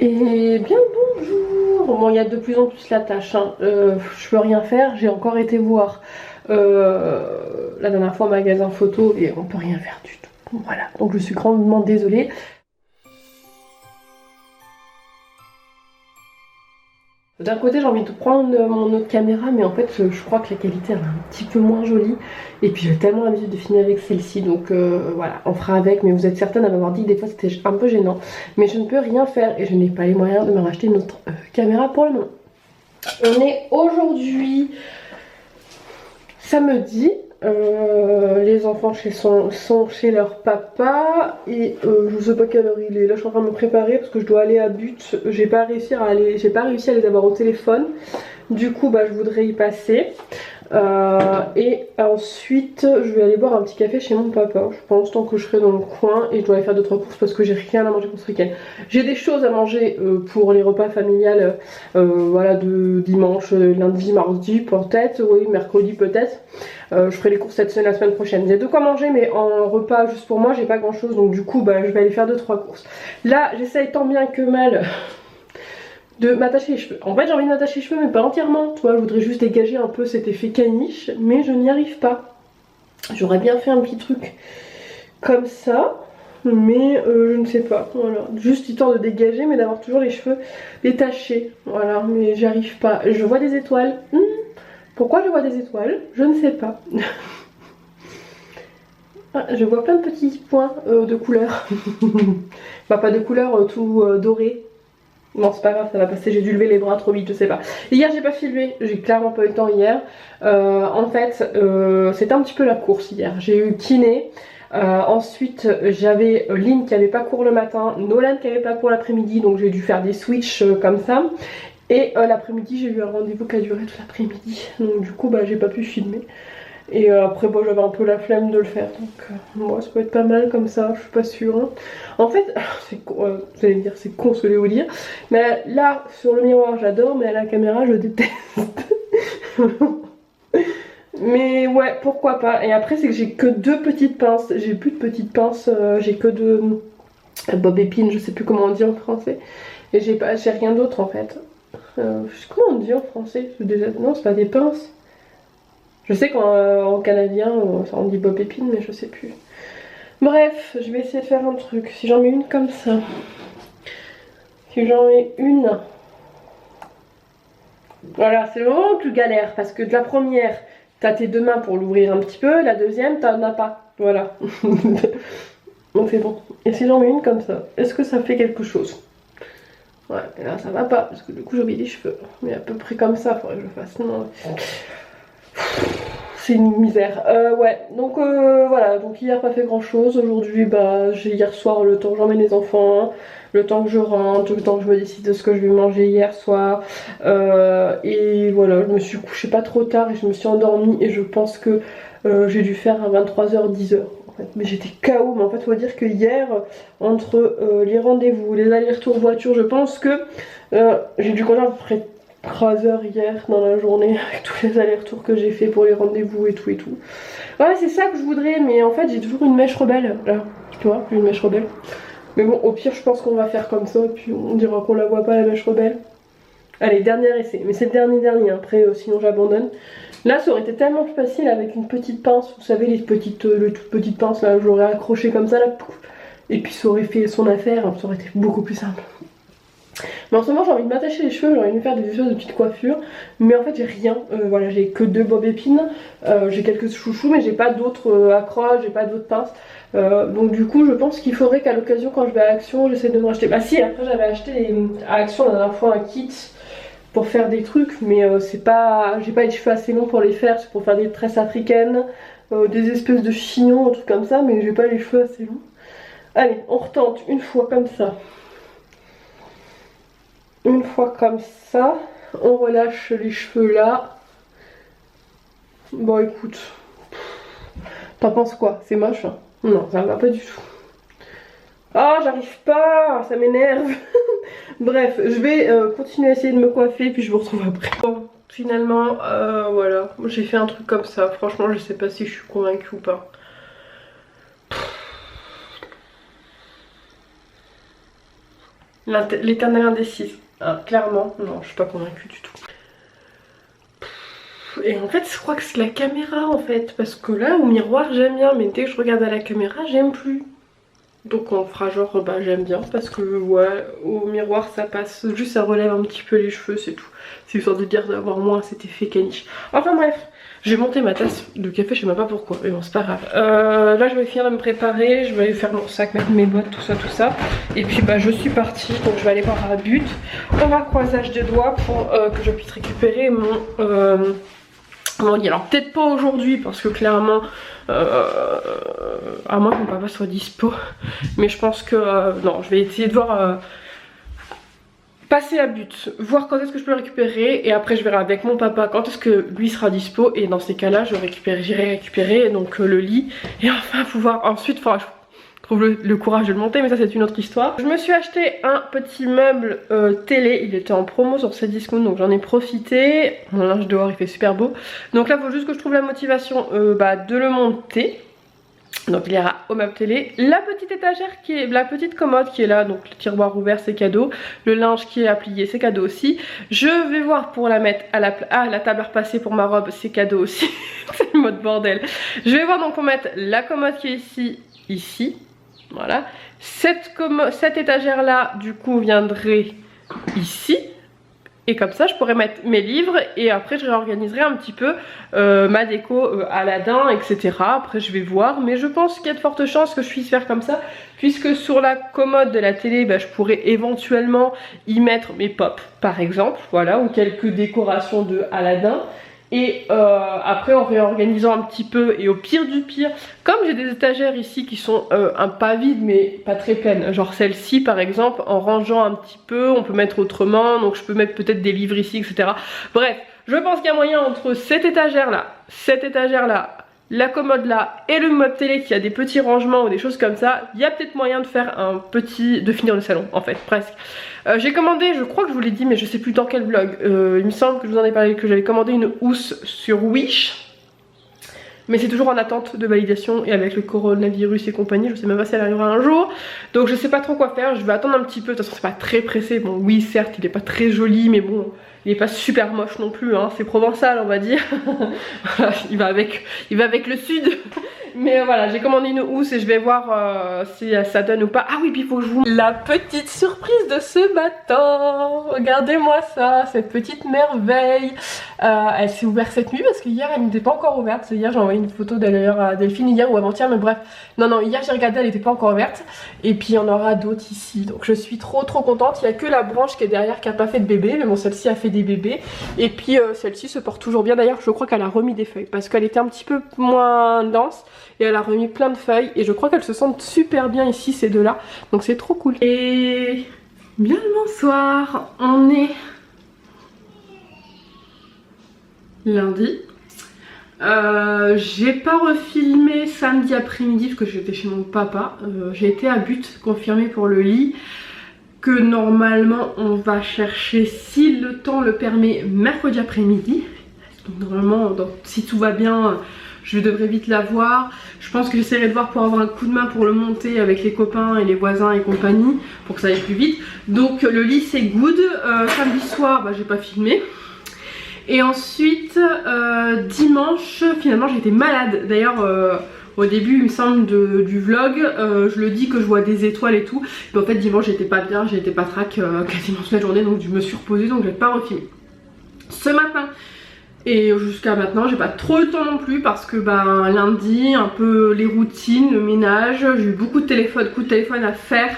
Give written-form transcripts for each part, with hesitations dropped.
Et bien le bonjour. Bon, il y a de plus en plus la tâche, hein. Je peux rien faire, j'ai encore été voir la dernière fois un magasin photo et on peut rien faire du tout. Voilà, donc je suis grandement désolée. D'un côté j'ai envie de prendre mon autre caméra, mais en fait je crois que la qualité elle est un petit peu moins jolie. Et puis j'ai tellement l'habitude de filmer avec celle-ci, donc voilà, on fera avec. Mais vous êtes certaine à m'avoir dit que des fois c'était un peu gênant. Mais je ne peux rien faire et je n'ai pas les moyens de me racheter une autre caméra pour le moment. On est aujourd'hui samedi. Les enfants sont chez leur papa et je sais pas quelle heure il est. Là je suis en train de me préparer parce que je dois aller à But. J'ai pas réussi à les avoir au téléphone. Du coup bah je voudrais y passer. Et ensuite je vais aller boire un petit café chez mon papa, je pense, tant que je serai dans le coin. Et je dois aller faire 2-3 courses parce que j'ai rien à manger pour ce week-end. J'ai des choses à manger pour les repas familiales, voilà, de dimanche, lundi, mardi peut-être, oui, mercredi peut-être. Je ferai les courses la semaine prochaine. Il y a de quoi manger, mais en repas juste pour moi j'ai pas grand chose, donc du coup bah je vais aller faire 2-3 courses. Là j'essaye tant bien que mal de m'attacher les cheveux. En fait j'ai envie de m'attacher les cheveux mais pas entièrement, tu vois, je voudrais juste dégager un peu cet effet caniche, mais je n'y arrive pas. J'aurais bien fait un petit truc comme ça, mais je ne sais pas, voilà. Juste histoire de dégager mais d'avoir toujours les cheveux détachés, voilà, mais j'y arrive pas. Je vois des étoiles. Pourquoi je vois des étoiles? Je ne sais pas. Ah, je vois plein de petits points de couleur. Bah pas de couleur, tout doré. Non c'est pas grave, ça va passer, j'ai dû lever les bras trop vite, je sais pas. Hier j'ai pas filmé, j'ai clairement pas eu le temps hier. En fait c'était un petit peu la course hier. J'ai eu kiné, ensuite j'avais Lynn qui avait pas cours le matin, Nolan qui avait pas cours l'après-midi, donc j'ai dû faire des switches comme ça. Et l'après-midi j'ai eu un rendez-vous qui a duré toute l'après-midi, donc du coup bah j'ai pas pu filmer. Et après bon, j'avais un peu la flemme de le faire, donc moi ça peut être pas mal comme ça, je suis pas sûre, hein. En fait, c'est con, vous allez me dire c'est con ce que je vais vous dire, mais là sur le miroir j'adore, mais à la caméra je déteste. Mais ouais, pourquoi pas. Et après c'est que j'ai que deux petites pinces, j'ai plus de petites pinces, j'ai que de bob épine, je sais plus comment on dit en français. Et j'ai rien d'autre en fait. Comment on dit en français? Non, c'est pas des pinces. Je sais qu'en canadien, on dit bob épine, mais je sais plus. Bref, je vais essayer de faire un truc. Si j'en mets une comme ça. Si j'en mets une. Voilà, c'est le moment où tu galères. Parce que de la première, t'as tes deux mains pour l'ouvrir un petit peu. La deuxième, t'en as pas. Voilà. Donc c'est bon. Et si j'en mets une comme ça, est-ce que ça fait quelque chose? Ouais, et là ça va pas. Parce que du coup j'ai oublié les cheveux. Mais à peu près comme ça, faudrait que je le fasse. Non. C'est une misère. Ouais, donc voilà, donc hier pas fait grand chose. Aujourd'hui, bah j'ai hier soir le temps que j'emmène les enfants, le temps que je rentre, le temps que je me décide de ce que je vais manger hier soir. Et voilà, je me suis couchée pas trop tard et je me suis endormie et je pense que j'ai dû faire à 23h, 10h. En fait. Mais j'étais KO, mais en fait faut dire que hier, entre les rendez-vous, les allers-retours voiture, je pense que j'ai dû conduire à peu près 3 heures hier dans la journée avec tous les allers-retours que j'ai fait pour les rendez-vous et tout et tout. Ouais, c'est ça que je voudrais, mais en fait j'ai toujours une mèche rebelle là, tu vois, une mèche rebelle. Mais bon, au pire je pense qu'on va faire comme ça et puis on dira qu'on la voit pas la mèche rebelle. Allez, dernier essai, mais c'est le dernier, après sinon j'abandonne. Là ça aurait été tellement plus facile avec une petite pince, vous savez les toutes petites pinces là, j'aurais accroché comme ça là, pouf, et puis ça aurait fait son affaire, ça aurait été beaucoup plus simple. Mais en ce moment j'ai envie de m'attacher les cheveux, j'ai envie de me faire des espèces de petites coiffures. Mais en fait j'ai rien, voilà, j'ai que deux bob épines, j'ai quelques chouchous mais j'ai pas d'autres accroches, j'ai pas d'autres pinces. Donc du coup je pense qu'il faudrait qu'à l'occasion quand je vais à Action j'essaie de me racheter. Bah si, après j'avais acheté à Action la dernière fois un kit pour faire des trucs, mais c'est pas, j'ai pas les cheveux assez longs pour les faire, c'est pour faire des tresses africaines, des espèces de chignons, un truc comme ça, mais j'ai pas les cheveux assez longs. Allez, on retente une fois comme ça. Une fois comme ça, on relâche les cheveux là. Bon écoute, t'en penses quoi? C'est moche hein? Non, ça va pas du tout. Ah, j'arrive pas, ça m'énerve. Bref, je vais continuer à essayer de me coiffer puis je vous retrouve après. Bon, finalement, voilà, j'ai fait un truc comme ça. Franchement, je sais pas si je suis convaincue ou pas. L'éternelle indécise. Ah, clairement, non, je suis pas convaincue du tout. Et en fait, je crois que c'est la caméra en fait. Parce que là, au miroir, j'aime bien. Mais dès que je regarde à la caméra, j'aime plus. Donc on fera genre, bah j'aime bien. Parce que ouais, au miroir, ça passe. Juste, ça relève un petit peu les cheveux, c'est tout. C'est histoire de dire d'avoir moins cet effet caniche. Enfin bref. J'ai monté ma tasse de café, je sais même pas pourquoi, mais bon c'est pas grave. Là je vais finir de me préparer, je vais faire mon sac, mettre mes bottes, tout ça. Et puis bah je suis partie, donc je vais aller voir à But. On va croisage de doigts pour que je puisse récupérer mon lit. Alors peut-être pas aujourd'hui parce que clairement, à moins que mon papa soit dispo. Mais je pense que, non, je vais essayer de voir... passer à But, voir quand est-ce que je peux le récupérer et après je verrai avec mon papa quand est-ce que lui sera dispo et dans ces cas là j'irai récupérer donc le lit et enfin pouvoir ensuite, enfin je trouve le courage de le monter mais ça c'est une autre histoire. Je me suis acheté un petit meuble télé, il était en promo sur Cdiscount donc j'en ai profité. Mon linge dehors il fait super beau donc là il faut juste que je trouve la motivation de le monter. Donc il ira au meuble télé, la petite étagère qui est, la petite commode qui est là, donc le tiroir ouvert c'est cadeau, le linge qui est à plier c'est cadeau aussi. Je vais voir pour la mettre à la table à repasser pour ma robe, c'est cadeau aussi. C'est le mode bordel. Je vais voir donc pour mettre la commode qui est ici, voilà. Cette étagère là du coup viendrait ici. Et comme ça je pourrais mettre mes livres et après je réorganiserai un petit peu ma déco Aladdin etc. Après je vais voir mais je pense qu'il y a de fortes chances que je puisse faire comme ça. Puisque sur la commode de la télé je pourrais éventuellement y mettre mes pops par exemple. Voilà, ou quelques décorations de Aladdin. Et après en réorganisant un petit peu et au pire du pire, comme j'ai des étagères ici qui sont pas vides mais pas très pleines, genre celle-ci par exemple, en rangeant un petit peu on peut mettre autrement, donc je peux mettre peut-être des livres ici etc. Bref, je pense qu'il y a moyen entre cette étagère là, la commode là et le meuble télé qui a des petits rangements ou des choses comme ça, il y a peut-être moyen de faire de finir le salon en fait, presque. J'ai commandé, je crois que je vous l'ai dit mais je sais plus dans quel vlog, il me semble que je vous en ai parlé, que j'avais commandé une housse sur Wish. Mais c'est toujours en attente de validation et avec le coronavirus et compagnie, je sais même pas si elle arrivera un jour. Donc je sais pas trop quoi faire, je vais attendre un petit peu, de toute façon c'est pas très pressé. Bon oui certes il est pas très joli mais bon, il est pas super moche non plus, hein. C'est provençal on va dire. il va avec le sud. Mais voilà, j'ai commandé une housse et je vais voir si ça donne ou pas. Ah oui, puis il faut que je vous montre la petite surprise de ce matin. Regardez-moi ça, cette petite merveille. Elle s'est ouverte cette nuit parce que hier elle n'était pas encore ouverte. Hier j'ai envoyé une photo d'ailleurs à Delphine hier ou avant-hier, mais bref. Non, hier j'ai regardé, elle n'était pas encore ouverte. Et puis il y en aura d'autres ici. Donc je suis trop contente. Il n'y a que la branche qui est derrière qui n'a pas fait de bébé. Mais bon, celle-ci a fait des bébés. Et puis celle-ci se porte toujours bien. D'ailleurs, je crois qu'elle a remis des feuilles parce qu'elle était un petit peu moins dense. Et elle a remis plein de feuilles et je crois qu'elles se sentent super bien ici ces deux là, donc c'est trop cool. Et bien le bonsoir, on est lundi. J'ai pas refilmé samedi après-midi parce que j'étais chez mon papa. J'ai été à But confirmé pour le lit que normalement on va chercher si le temps le permet mercredi après-midi. Donc normalement si tout va bien je devrais vite l'avoir. Je pense que j'essaierai de voir pour avoir un coup de main pour le monter avec les copains et les voisins et compagnie pour que ça aille plus vite. Donc le lit c'est good. Samedi soir j'ai pas filmé. Et ensuite dimanche finalement j'étais malade. D'ailleurs au début il me semble du vlog je le dis que je vois des étoiles et tout. Mais en fait dimanche j'étais pas bien, j'étais patraque quasiment toute la journée donc je me suis reposée donc j'ai pas refilmé. Ce matin et jusqu'à maintenant j'ai pas trop le temps non plus parce que lundi un peu les routines, le ménage, j'ai eu beaucoup de téléphone à faire.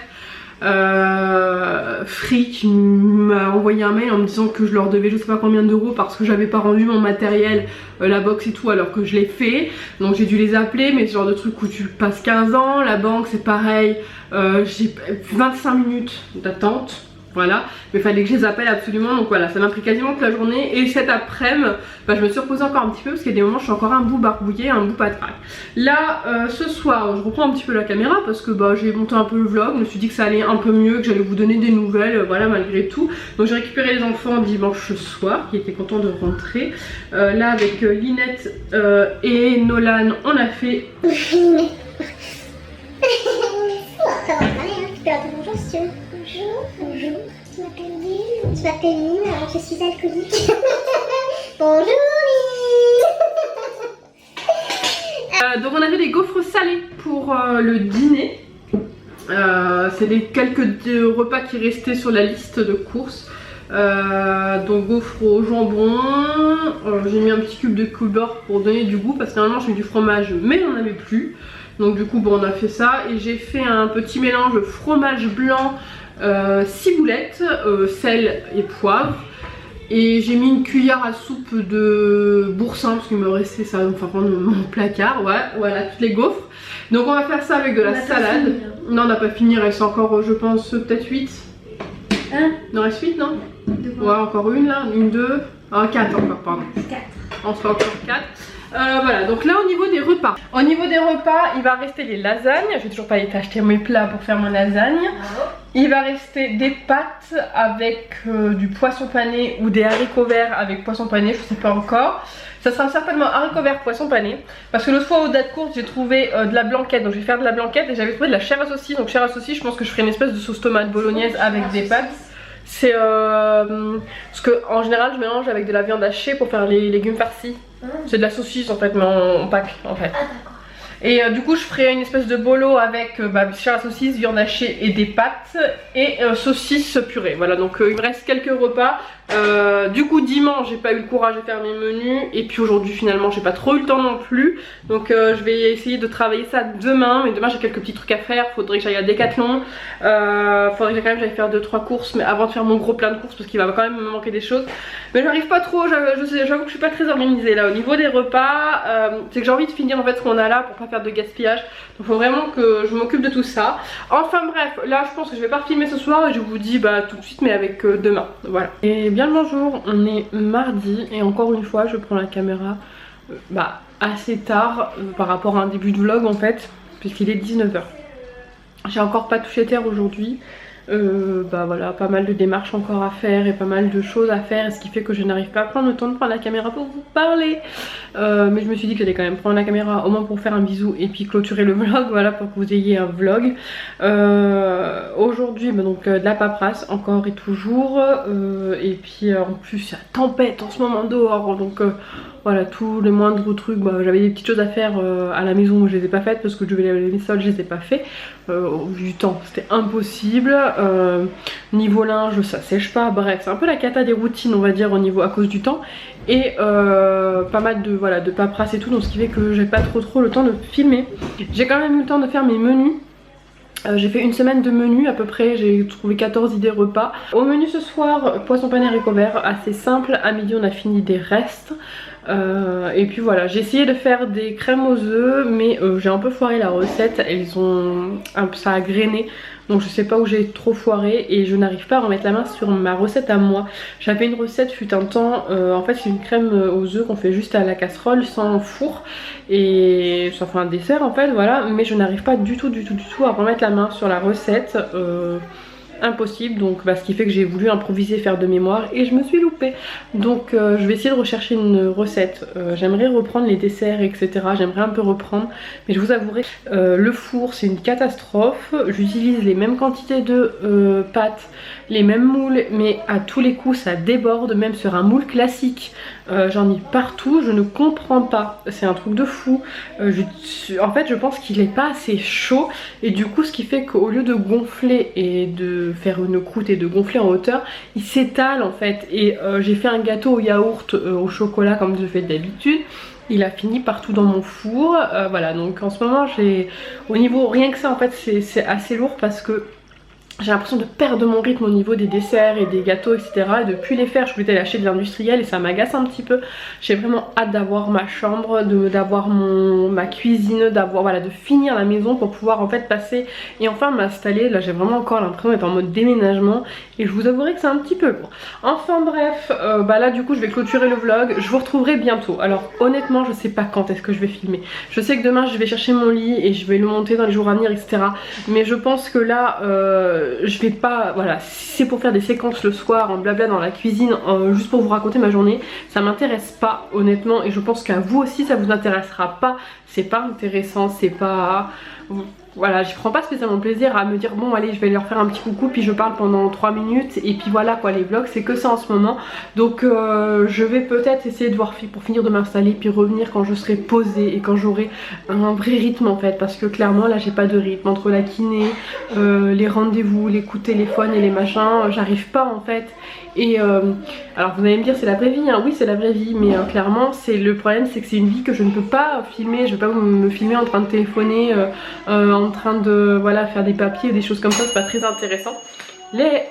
Free qui m'a envoyé un mail en me disant que je leur devais je sais pas combien d'euros parce que j'avais pas rendu mon matériel, la box et tout alors que je l'ai fait. Donc j'ai dû les appeler, mais ce genre de truc où tu passes 15 ans, la banque c'est pareil, j'ai 25 minutes d'attente. Voilà, mais il fallait que je les appelle absolument, donc voilà, ça m'a pris quasiment toute la journée. Et cet après-midi, je me suis reposée encore un petit peu parce qu'il y a des moments où je suis encore un bout barbouillée, un bout patraque. Là, ce soir, je reprends un petit peu la caméra parce que j'ai monté un peu le vlog, je me suis dit que ça allait un peu mieux, que j'allais vous donner des nouvelles, voilà, malgré tout. Donc j'ai récupéré les enfants dimanche soir, qui étaient contents de rentrer. Là, avec Linette et Nolan, on a fait... Bonjour. Bonjour. Je m'appelle Lynn. Je m'appelle Lynn, alors je suis alcoolique. Bonjour Lynn. Donc on avait des gaufres salés pour le dîner. C'est les quelques repas qui restaient sur la liste de courses. Donc gaufres au jambon, j'ai mis un petit cube de coulis-beurre pour donner du goût parce que normalement j'ai mis du fromage mais on n'en avait plus. Donc du coup bon, on a fait ça et j'ai fait un petit mélange fromage blanc, ciboulette, sel et poivre. Et j'ai mis une cuillère à soupe de boursin parce qu'il me restait ça enfin dans mon placard. Ouais, voilà toutes les gaufres. Donc on va faire ça avec de la salade. Non, on n'a pas fini, il reste encore je pense peut-être 8. Hein? Il en reste 8 non? Ouais, encore une là, une, deux, 4 encore, pardon. 4. On se fait encore 4. Voilà, donc là au niveau des repas. Au niveau des repas, il va rester les lasagnes. Je vais toujours pas été acheter mes plats pour faire mon lasagne. Il va rester des pâtes avec du poisson pané ou des haricots verts avec poisson pané, je sais pas encore. Ça sera certainement haricots verts poisson pané. Parce que l'autre fois aux dates courtes j'ai trouvé de la blanquette. Donc je vais faire de la blanquette et j'avais trouvé de la chair à saucisse. Donc chair à saucisse, je pense que je ferai une espèce de sauce tomate bolognaise avec des pâtes. C'est ce que en général je mélange avec de la viande hachée pour faire les légumes farcis. C'est de la saucisse en fait mais en pack en fait. Et du coup je ferai une espèce de bolo avec chair à saucisse, viande hachée et des pâtes et saucisse purée. Voilà, donc il me reste quelques repas. Du coup dimanche j'ai pas eu le courage de faire mes menus et puis aujourd'hui finalement j'ai pas trop eu le temps non plus. Donc je vais essayer de travailler ça demain, mais demain j'ai quelques petits trucs à faire. Faudrait que j'aille à Decathlon, faudrait que quand même j'aille faire 2-3 courses, mais avant de faire mon gros plein de courses parce qu'il va quand même me manquer des choses. Mais j'arrive pas trop, j'avoue que je suis pas très organisée là au niveau des repas. C'est que j'ai envie de finir en fait ce qu'on a là pour pas faire de gaspillage. Donc faut vraiment que je m'occupe de tout ça. Enfin bref, là je pense que je vais pas filmer ce soir et je vous dis tout de suite mais avec demain. Voilà. Et bien le bonjour, on est mardi et encore une fois je prends la caméra assez tard par rapport à un début de vlog en fait, puisqu'il est 19 h. J'ai encore pas touché terre aujourd'hui. Voilà, pas mal de démarches encore à faire et pas mal de choses à faire, ce qui fait que je n'arrive pas à prendre le temps de prendre la caméra pour vous parler. Mais je me suis dit que j'allais quand même prendre la caméra au moins pour faire un bisou et puis clôturer le vlog, voilà, pour que vous ayez un vlog. Aujourd'hui donc de la paperasse encore et toujours, et puis en plus il y a tempête en ce moment dehors, donc voilà, tous les moindres trucs, j'avais des petites choses à faire à la maison, je les ai pas faites parce que je devais laver les sols, je les ai pas fait au vu du temps, c'était impossible. Niveau linge ça sèche pas, bref c'est un peu la cata des routines on va dire au niveau à cause du temps. Et pas mal de paperasse et tout, donc ce qui fait que j'ai pas trop le temps de filmer. J'ai quand même eu le temps de faire mes menus. J'ai fait une semaine de menu à peu près, j'ai trouvé 14 idées repas. Au menu ce soir, poisson pané haricots verts, assez simple. À midi on a fini des restes. Et puis voilà, j'ai essayé de faire des crèmes aux œufs mais j'ai un peu foiré la recette, ça a grainé. Donc je sais pas où j'ai trop foiré et je n'arrive pas à remettre la main sur ma recette à moi. J'avais une recette fut un temps, en fait c'est une crème aux œufs qu'on fait juste à la casserole sans four. Et ça fait un dessert en fait, voilà. Mais je n'arrive pas du tout à remettre la main sur la recette. Impossible, donc ce qui fait que j'ai voulu improviser, faire de mémoire et je me suis loupée. Donc je vais essayer de rechercher une recette. J'aimerais reprendre les desserts etc, j'aimerais un peu reprendre, mais je vous avouerai le four c'est une catastrophe. J'utilise les mêmes quantités de pâtes, les mêmes moules, mais à tous les coups ça déborde, même sur un moule classique. J'en ai partout, je ne comprends pas, c'est un truc de fou. En fait je pense qu'il est pas assez chaud et du coup ce qui fait qu'au lieu de gonfler et de faire une croûte et de gonfler en hauteur, il s'étale en fait. Et j'ai fait un gâteau au yaourt au chocolat comme je fais d'habitude. Il a fini partout dans mon four, voilà. Donc en ce moment j'ai, au niveau rien que ça en fait c'est assez lourd parce que j'ai l'impression de perdre mon rythme au niveau des desserts et des gâteaux etc. Et de plus les faire, je voulais aller acheter de l'industriel et ça m'agace un petit peu. J'ai vraiment hâte d'avoir ma chambre, d'avoir ma cuisine, de finir la maison pour pouvoir en fait passer et enfin m'installer. Là j'ai vraiment encore l'impression d'être en mode déménagement et je vous avouerai que c'est un petit peu lourd. Enfin bref, là du coup je vais clôturer le vlog, je vous retrouverai bientôt. Alors honnêtement je sais pas quand est-ce que je vais filmer. Je sais que demain je vais chercher mon lit et je vais le monter dans les jours à venir etc. Mais je pense que là je vais pas, voilà, si c'est pour faire des séquences le soir en blabla dans la cuisine juste pour vous raconter ma journée, ça m'intéresse pas honnêtement et je pense qu'à vous aussi ça vous intéressera pas, c'est pas intéressant, c'est pas... voilà, j'y prends pas spécialement plaisir à me dire bon allez je vais leur faire un petit coucou puis je parle pendant 3 minutes et puis voilà quoi, les vlogs c'est que ça en ce moment. Donc je vais peut-être essayer de voir pour finir de m'installer puis revenir quand je serai posée et quand j'aurai un vrai rythme en fait, parce que clairement là j'ai pas de rythme entre la kiné, les rendez-vous, les coups de téléphone et les machins, j'arrive pas en fait. Et alors vous allez me dire c'est la vraie vie, hein. Oui c'est la vraie vie, mais clairement c'est le problème, c'est que c'est une vie que je ne peux pas filmer. Je vais pas me filmer en train de téléphoner, en train de voilà faire des papiers, des choses comme ça, c'est pas très intéressant. Les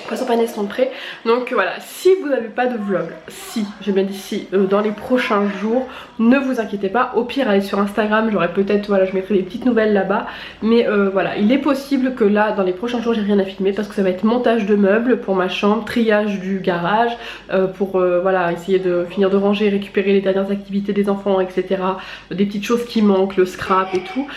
poissons panés sont prêts, donc voilà, si vous n'avez pas de vlog, si, j'ai bien dit si, dans les prochains jours, ne vous inquiétez pas, au pire allez sur Instagram, j'aurai peut-être, voilà, je mettrai des petites nouvelles là-bas, mais voilà, il est possible que là, dans les prochains jours, j'ai rien à filmer parce que ça va être montage de meubles pour ma chambre, triage du garage, pour voilà, essayer de finir de ranger, récupérer les dernières activités des enfants, etc. Des petites choses qui manquent, le scrap et tout.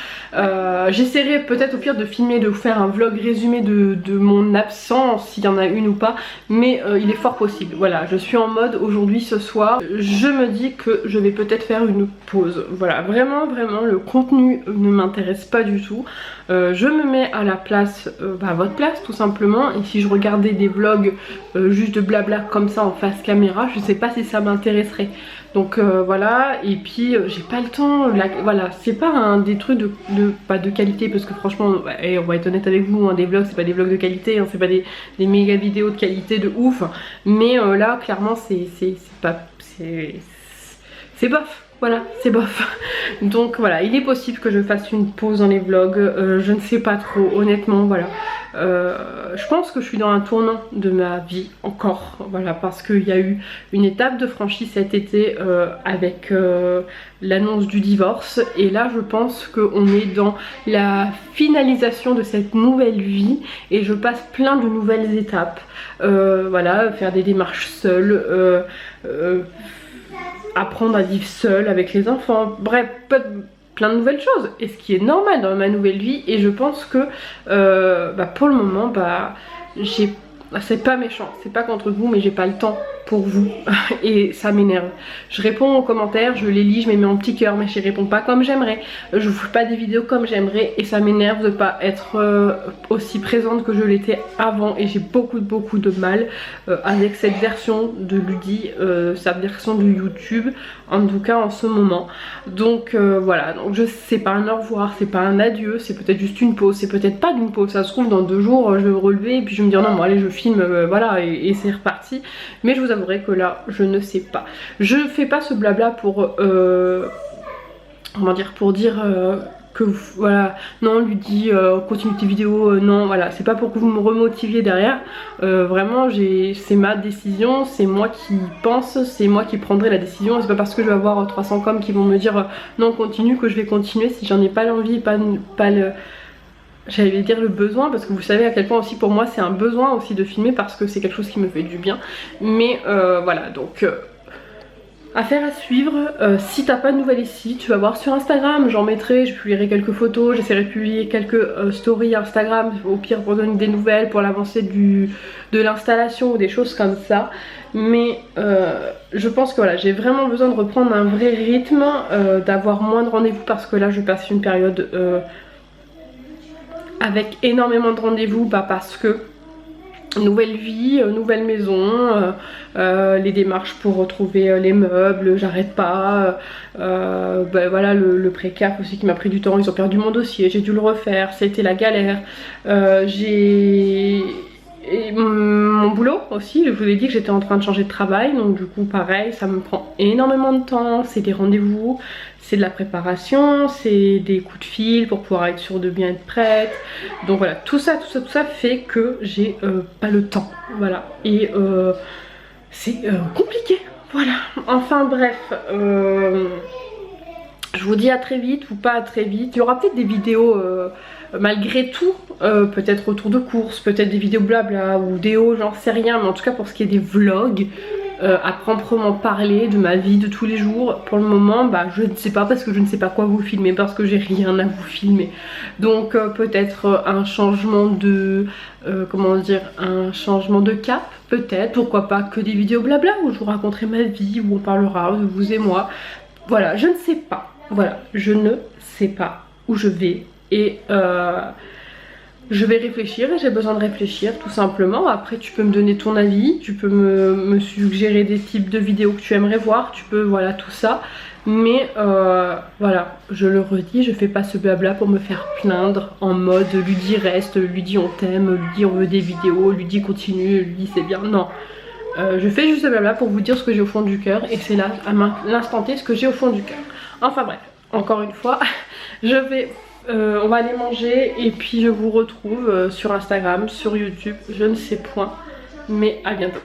J'essaierai peut-être au pire de filmer, de vous faire un vlog résumé de mon absence, s'il y en a une ou pas, mais il est fort possible. Voilà, je suis en mode aujourd'hui ce soir, je me dis que je vais peut-être faire une pause. Voilà, vraiment le contenu ne m'intéresse pas du tout. Je me mets à la place, à votre place tout simplement, et si je regardais des vlogs juste de blabla comme ça en face caméra, je sais pas si ça m'intéresserait. Donc voilà, et puis j'ai pas le temps, voilà, c'est pas des trucs pas de qualité, parce que franchement, on va être honnête avec vous, hein, des vlogs c'est pas des vlogs de qualité, hein, c'est pas des méga vidéos de qualité de ouf, mais là clairement c'est bof. Voilà, c'est bof. Donc voilà, il est possible que je fasse une pause dans les vlogs, je ne sais pas trop, honnêtement, voilà. Je pense que je suis dans un tournant de ma vie encore, voilà, parce qu'il y a eu une étape de franchie cet été avec l'annonce du divorce, et là je pense qu'on est dans la finalisation de cette nouvelle vie et je passe plein de nouvelles étapes, voilà, faire des démarches seules, apprendre à vivre seule avec les enfants, bref, plein de nouvelles choses, et ce qui est normal dans ma nouvelle vie. Et je pense que pour le moment c'est pas méchant, c'est pas contre vous, mais j'ai pas le temps pour vous et ça m'énerve. Je réponds aux commentaires, je les lis, je les mets en petit cœur, mais je réponds pas comme j'aimerais, je vous fais pas des vidéos comme j'aimerais, et ça m'énerve de pas être aussi présente que je l'étais avant, et j'ai beaucoup de mal avec cette version de Ludi, sa version de YouTube, en tout cas en ce moment. Donc voilà, donc c'est pas un au revoir, c'est pas un adieu, c'est peut-être juste une pause, c'est peut-être pas d'une pause, ça se trouve dans 2 jours je vais me relever et puis je vais me dire non bon allez je filme, voilà, et c'est reparti. Mais je vous avouerai que là je ne sais pas, je fais pas ce blabla pour comment dire, pour dire que voilà, non Ludi continue tes vidéos, non voilà, c'est pas pour que vous me remotiviez derrière, vraiment c'est ma décision, c'est moi qui pense, c'est moi qui prendrai la décision, et c'est pas parce que je vais avoir 300 coms qui vont me dire non continue que je vais continuer si j'en ai pas l'envie, pas le, j'allais dire le besoin, parce que vous savez à quel point aussi pour moi c'est un besoin aussi de filmer, parce que c'est quelque chose qui me fait du bien, mais voilà, donc affaire à suivre. Si t'as pas de nouvelles ici, tu vas voir sur Instagram, j'en mettrai, je publierai quelques photos, j'essaierai de publier quelques stories Instagram, au pire pour donner des nouvelles, pour l'avancée de l'installation ou des choses comme ça. Mais je pense que voilà, j'ai vraiment besoin de reprendre un vrai rythme, d'avoir moins de rendez-vous, parce que là je passe une période avec énormément de rendez-vous, parce que nouvelle vie, nouvelle maison, les démarches pour retrouver les meubles, j'arrête pas, voilà, le pré-cap aussi qui m'a pris du temps, ils ont perdu mon dossier, j'ai dû le refaire, c'était la galère, et mon boulot aussi, je vous ai dit que j'étais en train de changer de travail, donc du coup pareil, ça me prend énormément de temps, c'est des rendez-vous, c'est de la préparation, c'est des coups de fil pour pouvoir être sûre de bien être prête. Donc voilà, tout ça fait que j'ai pas le temps, voilà, et c'est compliqué, voilà. Enfin bref, je vous dis à très vite ou pas à très vite. Il y aura peut-être des vidéos malgré tout, peut-être autour de courses, peut-être des vidéos blabla ou des hauts, j'en sais rien, mais en tout cas pour ce qui est des vlogs, à proprement parler de ma vie de tous les jours, pour le moment je ne sais pas, parce que je ne sais pas quoi vous filmer, parce que j'ai rien à vous filmer. Donc peut-être un changement de comment dire, un changement de cap, peut-être, pourquoi pas que des vidéos blabla où je vous raconterai ma vie, où on parlera de vous et moi. Voilà, je ne sais pas, voilà, je ne sais pas où je vais et je vais réfléchir et j'ai besoin de réfléchir tout simplement. Après tu peux me donner ton avis, tu peux me suggérer des types de vidéos que tu aimerais voir, tu peux voilà tout ça. Mais voilà, je le redis, je fais pas ce blabla pour me faire plaindre en mode Ludie reste, Ludie on t'aime, Ludie on veut des vidéos, Ludie continue, Ludie c'est bien. Non, je fais juste ce blabla pour vous dire ce que j'ai au fond du cœur et c'est là à l'instant T ce que j'ai au fond du cœur. Enfin bref, encore une fois, on va aller manger et puis je vous retrouve sur Instagram, sur YouTube, je ne sais point, mais à bientôt.